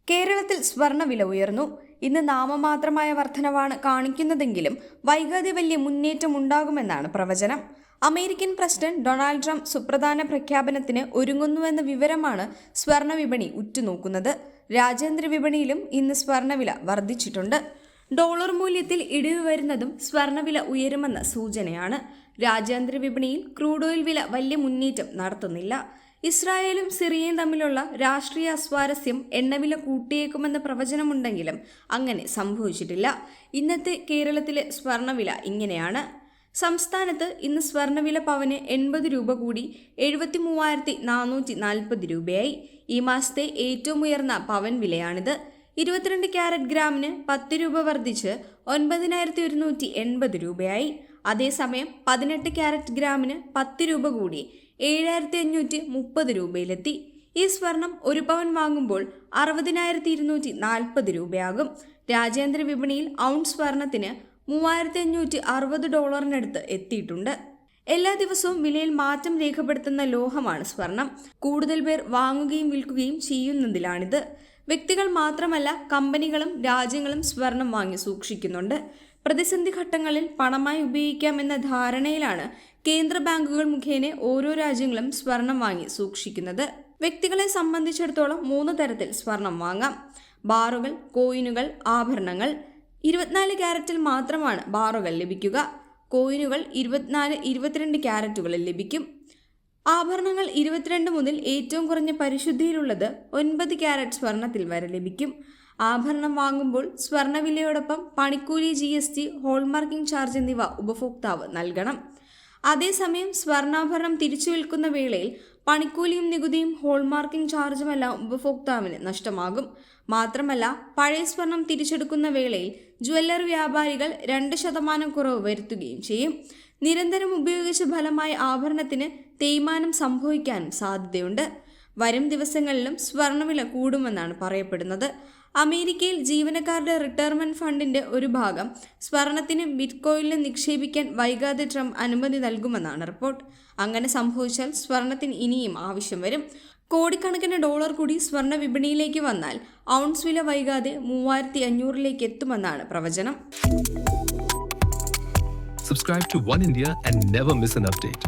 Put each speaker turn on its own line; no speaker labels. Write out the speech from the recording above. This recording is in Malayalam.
കേരളത്തിൽ സ്വർണ്ണവില ഉയർന്നു. ഇന്ന് നാമമാത്രമായ വർധനവാണ് കാണിക്കുന്നതെങ്കിലും വൈകാതെ വലിയ മുന്നേറ്റം ഉണ്ടാകുമെന്നാണ് പ്രവചനം. അമേരിക്കൻ പ്രസിഡന്റ് ഡൊണാൾഡ് ട്രംപ് സുപ്രധാന പ്രഖ്യാപനത്തിന് ഒരുങ്ങുന്നുവെന്ന വിവരമാണ് സ്വർണ്ണ വിപണി ഉറ്റുനോക്കുന്നത്. രാജ്യാന്തര വിപണിയിലും ഇന്ന് സ്വർണ്ണവില വർദ്ധിച്ചിട്ടുണ്ട്. ഡോളർ മൂല്യത്തിൽ ഇടിവ് വരുന്നതും സ്വർണ്ണവില ഉയരുമെന്ന സൂചനയാണ്. രാജ്യാന്തര വിപണിയിൽ ക്രൂഡ് ഓയിൽ വില വലിയ മുന്നേറ്റം നടത്തുന്നില്ല. ഇസ്രായേലും സിറിയയും തമ്മിലുള്ള രാഷ്ട്രീയ അസ്വാരസ്യം എണ്ണവില കൂട്ടിയേക്കുമെന്ന പ്രവചനമുണ്ടെങ്കിലും അങ്ങനെ സംഭവിച്ചിട്ടില്ല. ഇന്നത്തെ കേരളത്തിലെ സ്വർണ്ണവില ഇങ്ങനെയാണ്. സംസ്ഥാനത്ത് ഇന്ന് സ്വർണ്ണവില പവന് 80 രൂപ കൂടി 73,440 രൂപയായി. ഈ മാസത്തെ ഏറ്റവും ഉയർന്ന പവൻ വിലയാണിത്. 22 ക്യാരറ്റ് ഗ്രാമിന് 10 രൂപ വർദ്ധിച്ച് 9,180 രൂപയായി. അതേസമയം 18 ക്യാരറ്റ് ഗ്രാമിന് 10 രൂപ കൂടി 7,530 രൂപയിലെത്തി. ഈ സ്വർണം ഒരു പവൻ വാങ്ങുമ്പോൾ 60,240 രൂപയാകും. രാജ്യാന്തര വിപണിയിൽ ഔൺസ് സ്വർണത്തിന് $3,560 എത്തിയിട്ടുണ്ട്. എല്ലാ ദിവസവും വിലയിൽ മാറ്റം രേഖപ്പെടുത്തുന്ന ലോഹമാണ് സ്വർണം. കൂടുതൽ പേർ വാങ്ങുകയും വിൽക്കുകയും ചെയ്യുന്നതിലാണിത്. വ്യക്തികൾ മാത്രമല്ല, കമ്പനികളും രാജ്യങ്ങളും സ്വർണം വാങ്ങി സൂക്ഷിക്കുന്നുണ്ട്. പ്രതിസന്ധി ഘട്ടങ്ങളിൽ പണമായി ഉപയോഗിക്കാമെന്ന ധാരണയിലാണ് കേന്ദ്ര ബാങ്കുകൾ മുഖേന ഓരോ രാജ്യങ്ങളും സ്വർണം വാങ്ങി സൂക്ഷിക്കുന്നത്. വ്യക്തികളെ സംബന്ധിച്ചിടത്തോളം 3 തരത്തിൽ സ്വർണം വാങ്ങാം: ബാറുകൾ, കോയിനുകൾ, ആഭരണങ്ങൾ. 24 ക്യാരറ്റിൽ മാത്രമാണ് ബാറുകൾ ലഭിക്കുക. കോയിനുകൾ 24, 22 ക്യാരറ്റുകളിൽ ലഭിക്കും. ആഭരണങ്ങൾ 22 മുതൽ ഏറ്റവും കുറഞ്ഞ പരിശുദ്ധിയിലുള്ളത് 9 ക്യാരറ്റ് സ്വർണത്തിൽ വരെ ലഭിക്കും. ആഭരണം വാങ്ങുമ്പോൾ സ്വർണ്ണവിലയോടൊപ്പം പണിക്കൂലി, GST, ഹോൾമാർക്കിംഗ് ചാർജ് എന്നിവ ഉപഭോക്താവ് നൽകണം. അതേസമയം സ്വർണ്ണാഭരണം തിരിച്ചു വിൽക്കുന്ന വേളയിൽ പണിക്കൂലിയും നികുതിയും ഹോൾമാർക്കിംഗ് ചാർജുമെല്ലാം ഉപഭോക്താവിന് നഷ്ടമാകും. മാത്രമല്ല, പഴയ സ്വർണം തിരിച്ചെടുക്കുന്ന വേളയിൽ ജ്വല്ലറി വ്യാപാരികൾ 2% കുറവ് വരുത്തുകയും ചെയ്യും. നിരന്തരം ഉപയോഗിച്ച ഫലമായി ആഭരണത്തിന് തേയ്മാനം സംഭവിക്കാനും സാധ്യതയുണ്ട്. വരും ദിവസങ്ങളിലും സ്വർണ്ണവില കൂടുമെന്നാണ് പറയപ്പെടുന്നത്. അമേരിക്കയിൽ ജീവനക്കാരുടെ റിട്ടയർമെന്റ് ഫണ്ടിന്റെ ഒരു ഭാഗം സ്വർണത്തിനും ബിറ്റ്കോയിനിലും നിക്ഷേപിക്കാൻ വൈകാതെ ട്രംപ് അനുമതി നൽകുമെന്നാണ് റിപ്പോർട്ട്. അങ്ങനെ സംഭവിച്ചാൽ സ്വർണത്തിന് ഇനിയും ആവശ്യം വരും. കോടിക്കണക്കിന് ഡോളർ കൂടി സ്വർണ്ണ വിപണിയിലേക്ക് വന്നാൽ ഔൺസ് വില വൈകാതെ 3,500 എത്തുമെന്നാണ് പ്രവചനം.
Subscribe to One India and never miss an update.